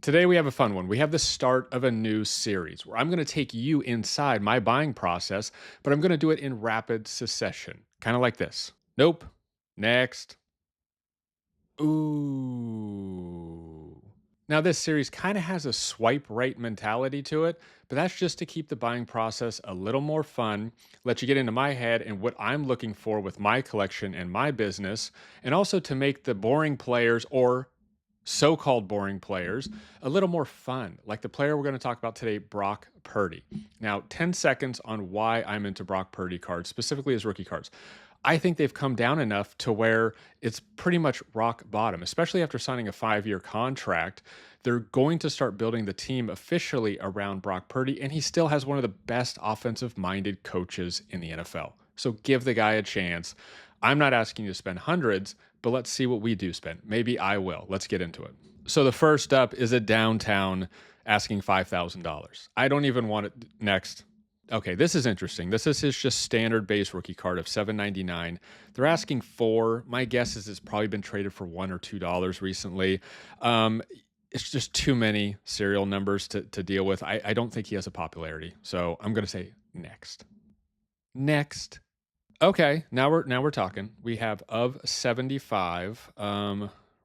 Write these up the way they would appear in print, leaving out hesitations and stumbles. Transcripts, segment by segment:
Today we have a fun one. We have the start of a new series where I'm going to take you inside my buying process, but I'm going to do it in rapid succession, kind of like this. Nope. Next. Ooh. Now, this series kind of has a swipe right mentality to it, but that's just to keep the buying process a little more fun, let you get into my head and what I'm looking for with my collection and my business, and also to make the boring players or so called boring players a little more fun, like the player we're going to talk about today, Brock Purdy. Now, 10 seconds on why I'm into Brock Purdy cards, specifically his rookie cards. I think they've come down enough to where it's pretty much rock bottom, especially after signing a 5-year contract. They're going to start building the team officially around Brock Purdy, and he still has one of the best offensive minded coaches in the NFL. So give the guy a chance. I'm not asking you to spend hundreds, but let's see what we do spend. Maybe I will. Let's get into it. So the first up is a downtown asking $5,000. I don't even want it next. Okay, this is interesting. This is his just standard base rookie card of $7.99. They're asking $4. My guess is it's probably been traded for $1 or $2 recently. It's just too many serial numbers to deal with. I don't think he has a popularity. So I'm going to say next. Next. Okay, now we're talking. We have of 75,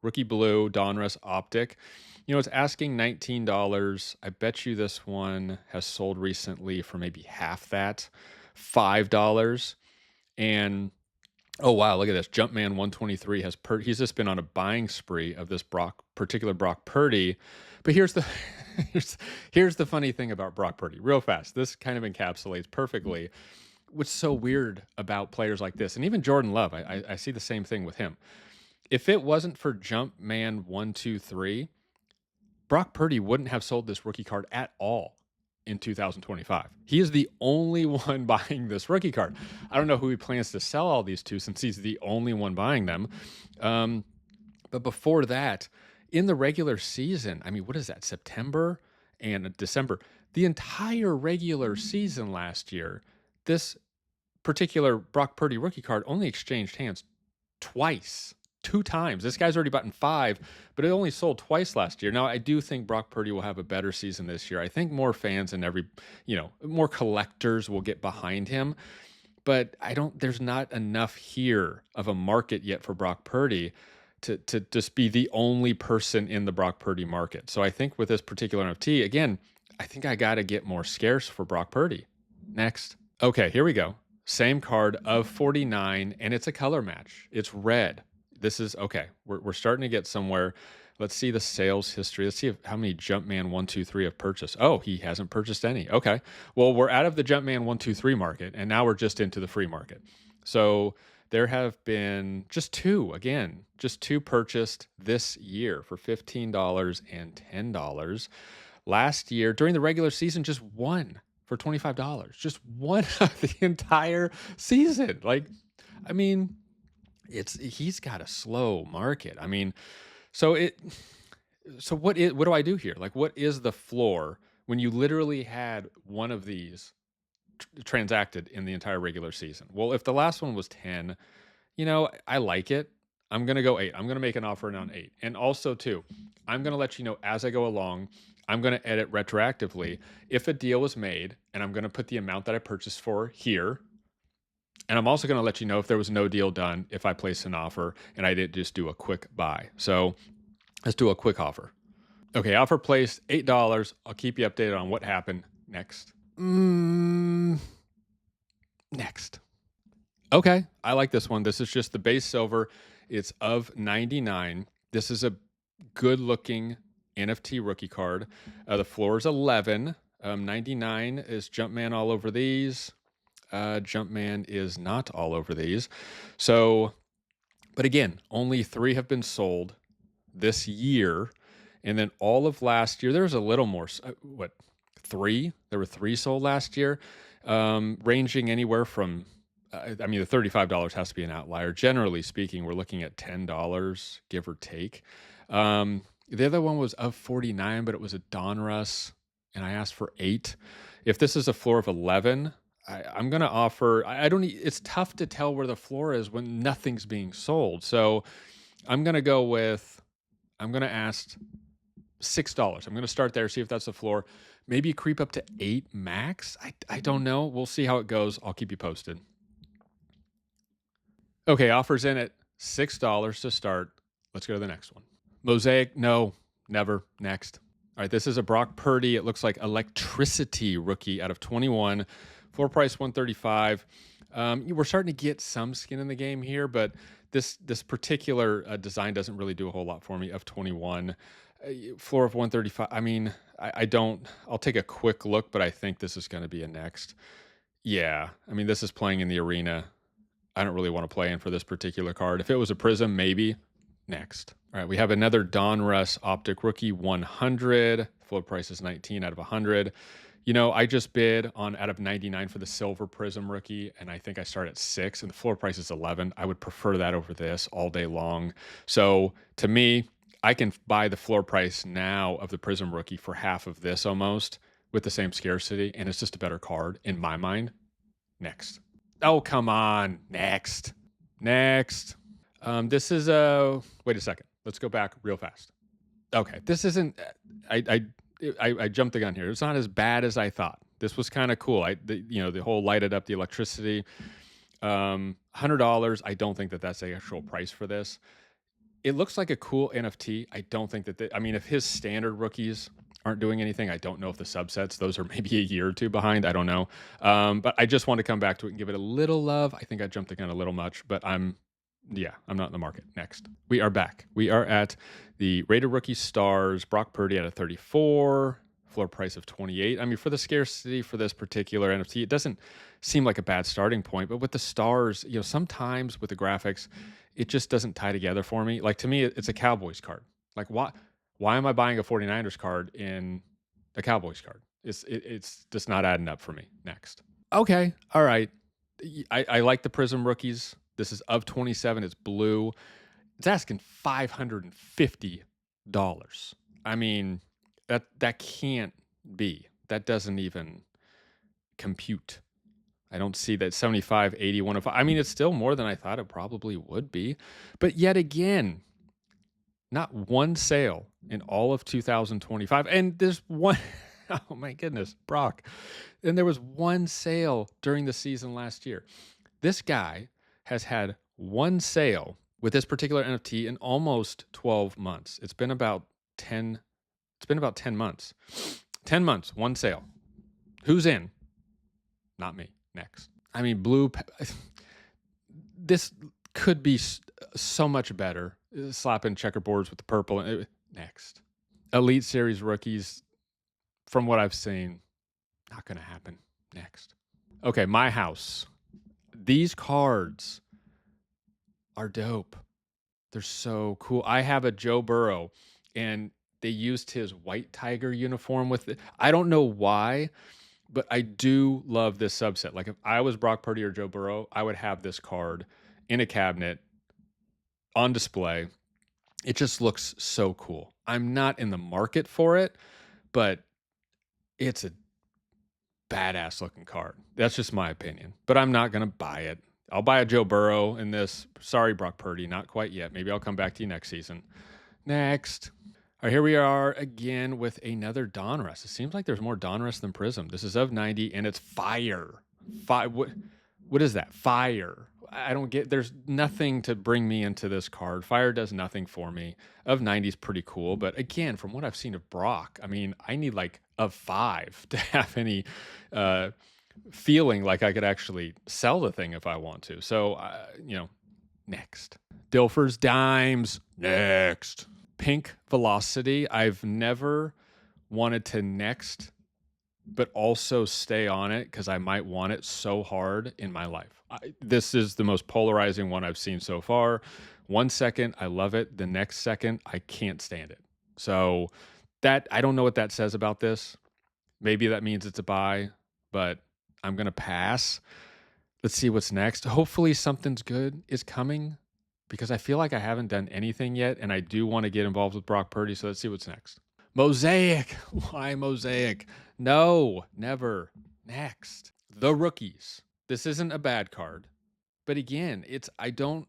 rookie blue Donruss Optic. You know, it's asking $19. I bet you this one has sold recently for maybe half that, $5. And oh wow, look at this. Jumpman 123 he's just been on a buying spree of this particular Brock Purdy. But here's the here's the funny thing about Brock Purdy. Real fast. This kind of encapsulates perfectly what's so weird about players like this, and even Jordan Love, I see the same thing with him. If it wasn't for Jumpman 123, Brock Purdy wouldn't have sold this rookie card at all in 2025. He is the only one buying this rookie card. I don't know who he plans to sell all these to since he's the only one buying them. But before that, in the regular season, I mean, what is that, September and December? The entire regular season last year, this particular Brock Purdy rookie card only exchanged hands twice, 2 times. This guy's already bought 5, but it only sold twice last year. Now, I do think Brock Purdy will have a better season this year. I think more fans and more collectors will get behind him, but there's not enough here of a market yet for Brock Purdy to just be the only person in the Brock Purdy market. So I think with this particular NFT, again, I think I got to get more scarce for Brock Purdy. Next. Okay, here we go. Same card of 49, and it's a color match. It's red. This is, okay, we're starting to get somewhere. Let's see the sales history. Let's see how many Jumpman 123 have purchased. Oh, he hasn't purchased any. Okay, well, we're out of the Jumpman 123 market, and now we're just into the free market. So there have been just two purchased this year for $15 and $10. Last year, during the regular season, just one for $25, just one of the entire season. Like, I mean, he's got a slow market. I mean, so what do I do here? Like, what is the floor when you literally had one of these transacted in the entire regular season? Well, if the last one was 10, I like it. I'm going to go 8. I'm going to make an offer on 8. And also too, I'm going to let you know as I go along. I'm going to edit retroactively if a deal was made, and I'm going to put the amount that I purchased for here. And I'm also going to let you know if there was no deal done, if I placed an offer and I didn't just do a quick buy. So let's do a quick offer. Okay, offer placed, $8. I'll keep you updated on what happened next. Next. Okay, I like this one. This is just the base silver. It's of 99. This is a good looking NFT rookie card. The floor is 11. 99 is Jumpman all over these. Jumpman is not all over these. So, but again, only 3 have been sold this year. And then all of last year, there was a little more, 3? There were 3 sold last year, ranging anywhere from, the $35 has to be an outlier. Generally speaking, we're looking at $10, give or take. The other one was of 49, but it was a Donruss, and I asked for 8. If this is a floor of 11, I'm going to offer, it's tough to tell where the floor is when nothing's being sold. So I'm going to ask $6. I'm going to start there, see if that's the floor. Maybe creep up to 8 max. I don't know. We'll see how it goes. I'll keep you posted. Okay, offers in at $6 to start. Let's go to the next one. Mosaic, no, never. Next. All right, this is a Brock Purdy. It looks like electricity rookie out of 21. Floor price 135. We're starting to get some skin in the game here, but this particular design doesn't really do a whole lot for me. Of 21, floor of 135. I mean, I don't. I'll take a quick look, but I think this is going to be a next. Yeah, I mean, this is playing in the arena. I don't really want to play in for this particular card. If it was a Prism, maybe. Next. All right, we have another Donruss Optic Rookie 100. Floor price is 19 out of 100. You know, I just bid on out of 99 for the Silver Prism Rookie, and I think I start at 6, and the floor price is 11. I would prefer that over this all day long. So to me, I can buy the floor price now of the Prism Rookie for half of this almost with the same scarcity, and it's just a better card in my mind. Next. Oh, come on. Next. Next. This is wait a second. Let's go back real fast. Okay, this isn't. I jumped the gun here. It's not as bad as I thought. This was kind of cool. The whole lighted up the electricity. $100. I don't think that that's the actual price for this. It looks like a cool NFT. I don't think that. I mean, if his standard rookies aren't doing anything, I don't know if the subsets, those are maybe a year or two behind. I don't know. But I just want to come back to it and give it a little love. I think I jumped the gun a little much, but I'm not in the market. Next. We are back. We are at the Rated Rookie Stars, Brock Purdy at a 34, floor price of 28. I mean, for the scarcity for this particular NFT, it doesn't seem like a bad starting point, but with the stars, sometimes with the graphics, it just doesn't tie together for me. Like, to me, it's a Cowboys card. Like, why am I buying a 49ers card in a Cowboys card? It's just not adding up for me. Next. Okay. All right. I like the Prism rookies. This is of 27. It's blue. It's asking $550. I mean, that can't be. That doesn't even compute. I don't see that 75, 80, 105. I mean, it's still more than I thought it probably would be. But yet again, not one sale in all of 2025. And there's one, oh my goodness, Brock. And there was one sale during the season last year. This guy has had one sale with this particular NFT in almost 12 months. It's been about 10 months. 10 months, one sale. Who's in? Not me. Next. I mean, this could be so much better. Slapping checkerboards with the purple. Next. Elite Series rookies, from what I've seen, not going to happen. Next. Okay, my house. These cards are dope. They're so cool. I have a Joe Burrow, and they used his white tiger uniform with it. I don't know why, but I do love this subset. Like, if I was Brock Purdy or Joe Burrow, I would have this card in a cabinet on display. It just looks so cool. I'm not in the market for it, but it's a badass looking card. That's just my opinion, but I'm not going to buy it. I'll buy a Joe Burrow in this. Sorry, Brock Purdy, not quite yet. Maybe I'll come back to you next season. Next. All right, here we are again with another Donruss. It seems like there's more Donruss than Prism. This is of 90, and it's fire. What is that? Fire. I don't get. There's nothing to bring me into this card. Fire does nothing for me. Of 90 is pretty cool, but again, from what I've seen of Brock, I mean, I need like of 5 to have any feeling like I could actually sell the thing if I want to. So, next. Dilfer's Dimes. Next. Pink Velocity. I've never wanted to next, but also stay on it because I might want it so hard in my life. This is the most polarizing one I've seen so far. 1 second, I love it. The next second, I can't stand it. So that, I don't know what that says about this. Maybe that means it's a buy, but I'm going to pass. Let's see what's next. Hopefully something's good is coming, because I feel like I haven't done anything yet, and I do want to get involved with Brock Purdy, so let's see what's next. Mosaic. Why Mosaic? No, never. Next. The Rookies. This isn't a bad card, but again, I don't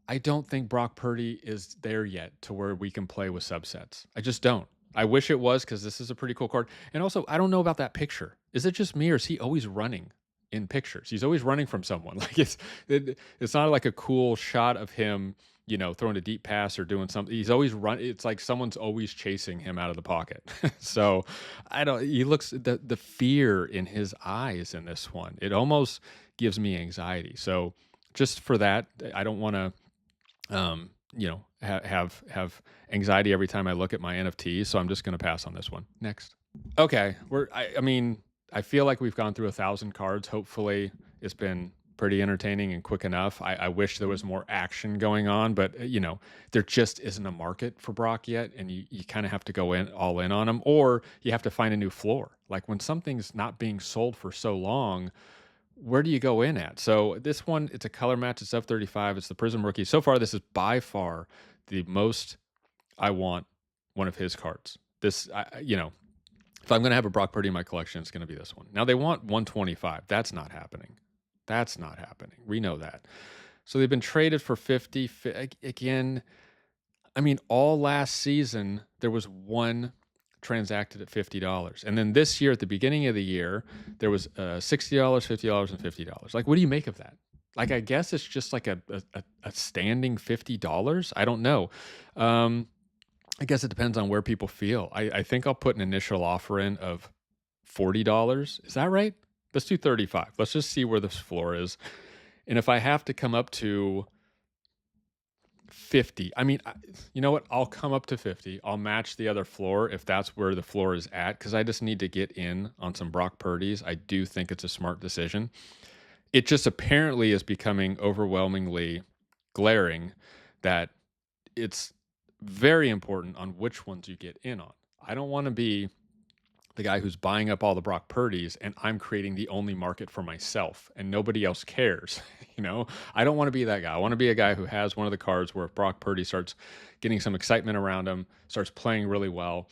think Brock Purdy is there yet to where we can play with subsets. I just don't. I wish it was because this is a pretty cool card. And also, I don't know about that picture. Is it just me or is he always running in pictures? He's always running from someone. Like it's not like a cool shot of him, throwing a deep pass or doing something. He's always run. It's like someone's always chasing him out of the pocket. So I don't. He looks the fear in his eyes in this one. It almost gives me anxiety. So just for that, I don't want to have anxiety every time I look at my NFTs. So I'm just going to pass on this one. Next. Okay. I mean, I feel like we've gone through 1,000 cards. Hopefully it's been pretty entertaining and quick enough. I wish there was more action going on, but there just isn't a market for Brock yet. And you kind of have to go all in on them, or you have to find a new floor. Like when something's not being sold for so long, where do you go in at? So this one, it's a color match. It's F35. It's the Prism Rookie. So far, this is by far the most I want one of his cards. This, if I'm going to have a Brock Purdy in my collection, it's going to be this one. Now, they want 125. That's not happening. That's not happening. We know that. So they've been traded for 50. Again, I mean, all last season, there was one transacted at $50. And then this year, at the beginning of the year, there was $60, $50, and $50. Like, what do you make of that? Like, I guess it's just like a standing $50. I don't know. I guess it depends on where people feel. I think I'll put an initial offer in of $40. Is that right? Let's do 35. Let's just see where this floor is. And if I have to come up to 50, I mean, you know what? I'll come up to 50. I'll match the other floor if that's where the floor is at, because I just need to get in on some Brock Purdy's. I do think it's a smart decision. It just apparently is becoming overwhelmingly glaring that it's very important on which ones you get in on. I don't want to be the guy who's buying up all the Brock Purdy's and I'm creating the only market for myself and nobody else cares. I don't want to be that guy. I want to be a guy who has one of the cards where if Brock Purdy starts getting some excitement around him, starts playing really well,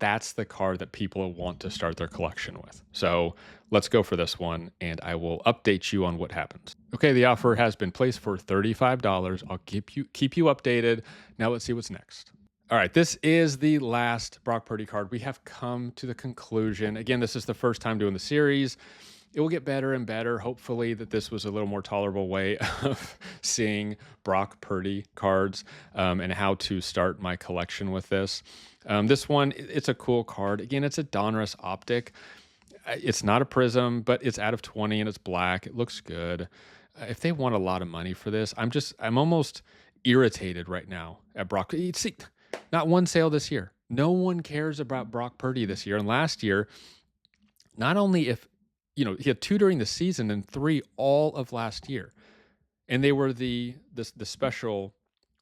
that's the card that people want to start their collection with. So let's go for this one and I will update you on what happens. Okay, the offer has been placed for $35. I'll keep you updated. Now let's see what's next. All right, this is the last Brock Purdy card. We have come to the conclusion. Again, this is the first time doing the series. It will get better and better. Hopefully that this was a little more tolerable way of seeing Brock Purdy cards and how to start my collection with this. This one, it's a cool card. Again, it's a Donruss Optic. It's not a Prism, but it's out of 20 and it's black. It looks good. If they want a lot of money for this, I'm almost irritated right now at Brock. See, not one sale this year. No one cares about Brock Purdy this year. And last year, not only he had 2 during the season and 3 all of last year. And they were the special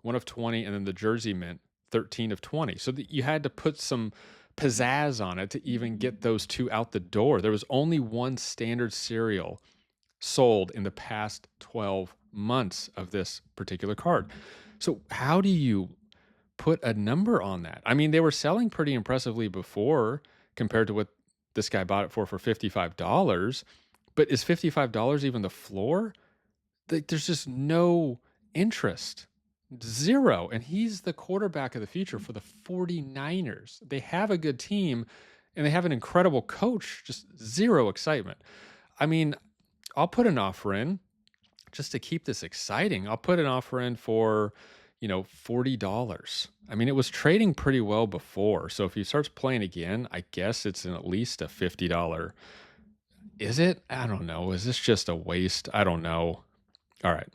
1 of 20 and then the jersey mint 13 of 20. So you had to put some pizzazz on it to even get those 2 out the door. There was only one standard serial sold in the past 12 months of this particular card. So how do you put a number on that? I mean, they were selling pretty impressively before compared to what this guy bought it for $55. But is $55 even the floor? There's just no interest. Zero. And he's the quarterback of the future for the 49ers. They have a good team and they have an incredible coach. Just zero excitement. I mean, I'll put an offer in just to keep this exciting. I'll put an offer in for $40. I mean, it was trading pretty well before. So if he starts playing again, I guess it's at least a $50. Is it? I don't know. Is this just a waste? I don't know. All right.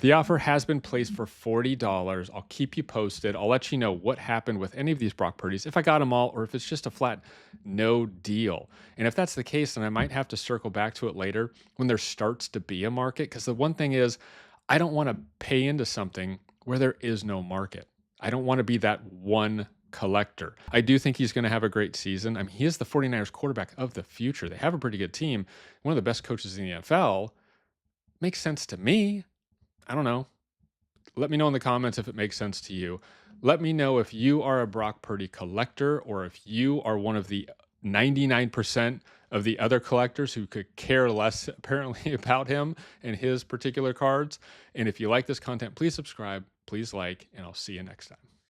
The offer has been placed for $40. I'll keep you posted. I'll let you know what happened with any of these Brock Purdy's, if I got them all, or if it's just a flat no deal. And if that's the case, then I might have to circle back to it later when there starts to be a market. Because the one thing is, I don't want to pay into something where there is no market. I don't want to be that one collector. I do think he's going to have a great season. I mean, he is the 49ers quarterback of the future. They have a pretty good team. One of the best coaches in the NFL. Makes sense to me. I don't know. Let me know in the comments if it makes sense to you. Let me know if you are a Brock Purdy collector or if you are one of the 99% of the other collectors who could care less apparently about him and his particular cards. And if you like this content, please subscribe, please like, and I'll see you next time.